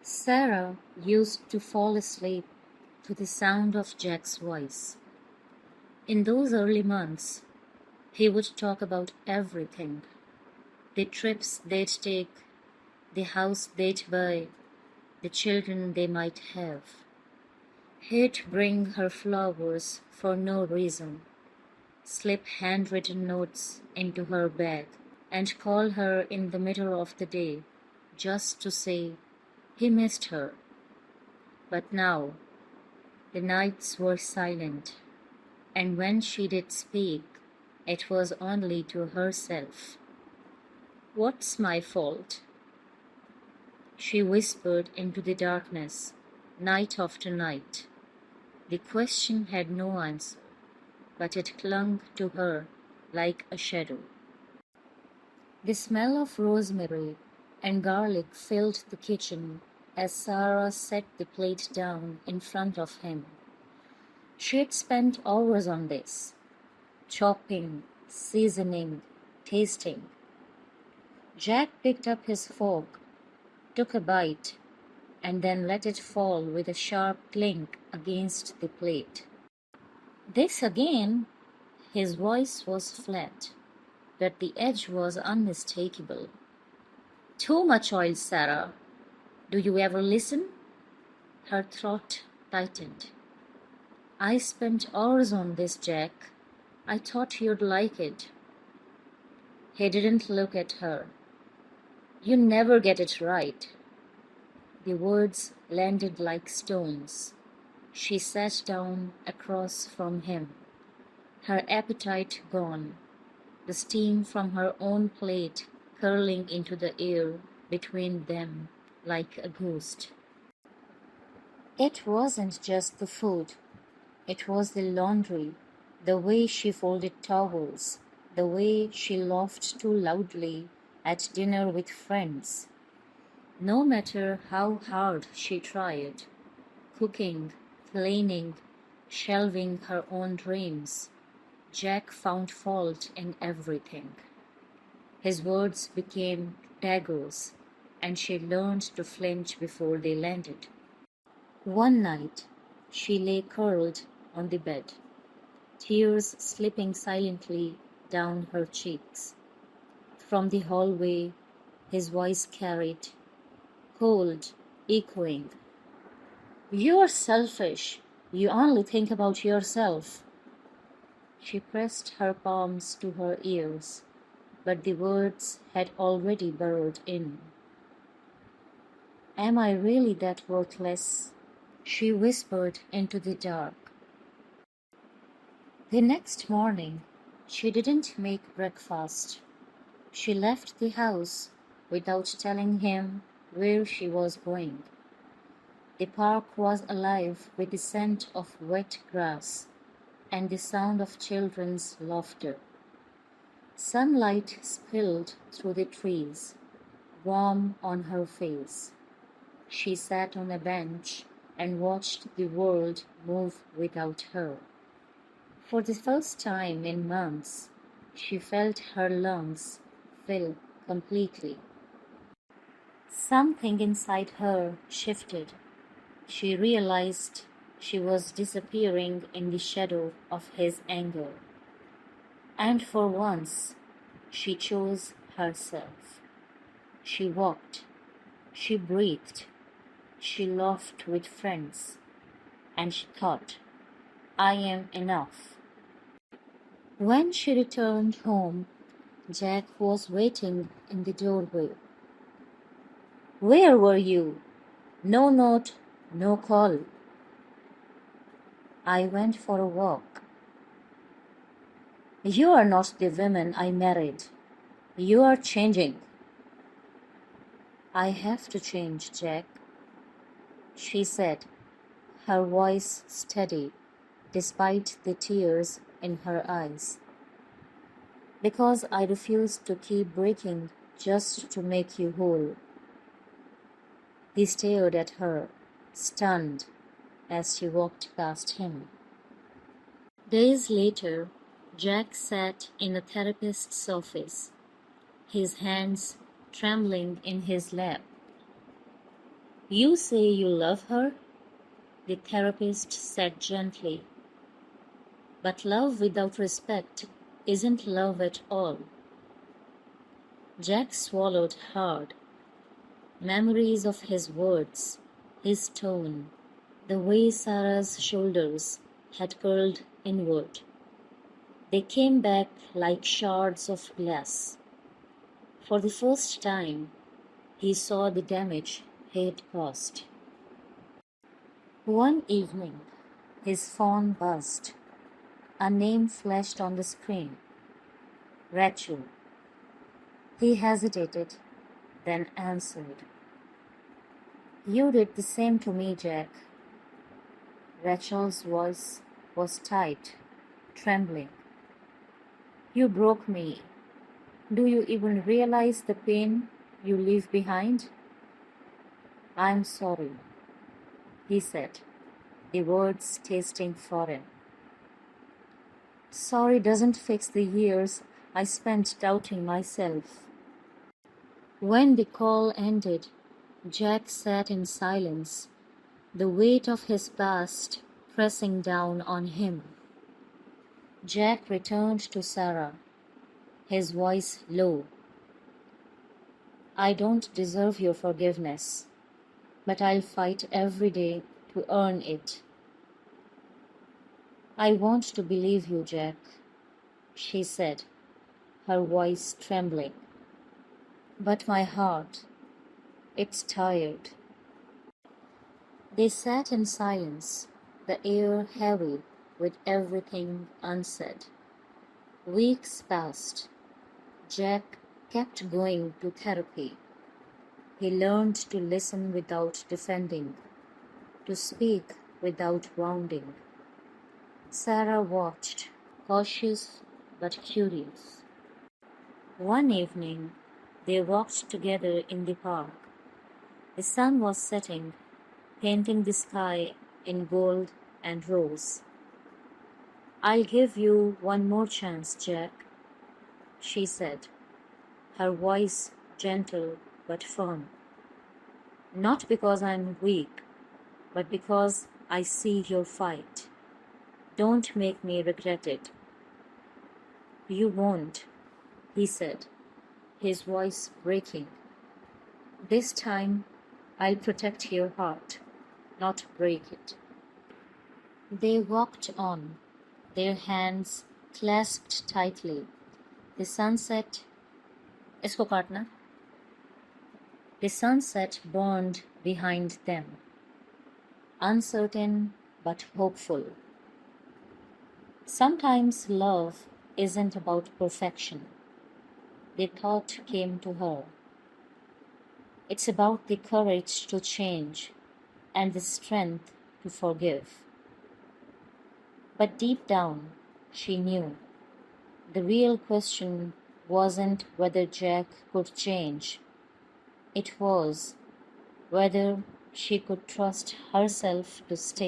Sarah used to fall asleep to the sound of Jack's voice. In those early months, he would talk about everything: the trips they'd take, the house they'd buy, the children they might have. He'd bring her flowers for no reason, slip handwritten notes into her bag, and call her in the middle of the day just to say he missed her. But now the nights were silent, and when she did speak, it was only to herself. "What's my fault?" she whispered into the darkness, night after night. The question had no answer, but it clung to her like a shadow. The smell of rosemary and garlic filled the kitchen as Sarah set the plate down in front of him. She had spent hours on this, chopping, seasoning, tasting. Jack picked up his fork, took a bite, and then let it fall with a sharp clink against the plate. "This again?" His voice was flat, but the edge was unmistakable. "Too much oil, Sarah. Do you ever listen?" Her throat tightened. "I spent hours on this, Jack. I thought you'd like it." He didn't look at her. "You never get it right." The words landed like stones. She sat down across from him, her appetite gone, the steam from her own plate curling into the air between them like a ghost. It wasn't just the food. It was the laundry, the way she folded towels, the way she laughed too loudly at dinner with friends. No matter how hard she tried, cooking, cleaning, shelving her own dreams, Jack found fault in everything. His words became daggers, and she learned to flinch before they landed. One night, she lay curled on the bed, tears slipping silently down her cheeks. From the hallway, his voice carried, cold, echoing. "You're selfish. You only think about yourself." She pressed her palms to her ears, but the words had already burrowed in. "Am I really that worthless?" she whispered into the dark. The next morning, she didn't make breakfast. She left the house without telling him where she was going. The park was alive with the scent of wet grass and the sound of children's laughter. Sunlight spilled through the trees, warm on her face. She sat on a bench and watched the world move without her. For the first time in months, she felt her lungs fill completely. Something inside her shifted. She realized she was disappearing in the shadow of his anger. And for once, she chose herself. She walked, she breathed, she laughed with friends, and she thought, "I am enough." When she returned home, Jack was waiting in the doorway. "Where were you? No note, no call." "I went for a walk." "You are not the woman I married. You are changing." "I have to change, Jack," she said, her voice steady despite the tears in her eyes. "Because I refuse to keep breaking just to make you whole." He stared at her, stunned, as she walked past him. Days later, Jack sat in a therapist's office, his hands trembling in his lap. You say you love her, the therapist said gently. But love without respect isn't love at all. Jack swallowed hard. Memories of his words, his tone, the way Sarah's shoulders had curled inward. They came back like shards of glass. For the first time, he saw the damage he had caused. One evening, his phone buzzed. A name flashed on the screen. Rachel. He hesitated, then answered. You did the same to me, Jack. Rachel's voice was tight, trembling. You broke me. Do you even realize the pain you leave behind? I'm sorry, he said, the words tasting foreign. Sorry doesn't fix the years I spent doubting myself. When the call ended, Jack sat in silence, the weight of his past pressing down on him. Jack returned to Sarah, his voice low. I don't deserve your forgiveness, but I'll fight every day to earn it. I want to believe you, Jack, she said, her voice trembling. But my heart, it's tired. They sat in silence, the air heavy with everything unsaid. Weeks passed. Jack kept going to therapy. He learned to listen without defending, to speak without wounding. Sarah watched, cautious but curious. One evening, they walked together in the park. The sun was setting, painting the sky in gold and rose. I'll give you one more chance, Jack, she said, her voice gentle but firm. Not because I'm weak, but because I see your fight. Don't make me regret it. You won't, he said, his voice breaking. This time, I'll protect your heart, not break it. They walked on, their hands clasped tightly. The sunset, isko kaatna. The sunset burned behind them, uncertain but hopeful. Sometimes love isn't about perfection, the thought came to her. It's about the courage to change and the strength to forgive. But deep down, she knew the real question wasn't whether Jack could change. It was whether she could trust herself to stay.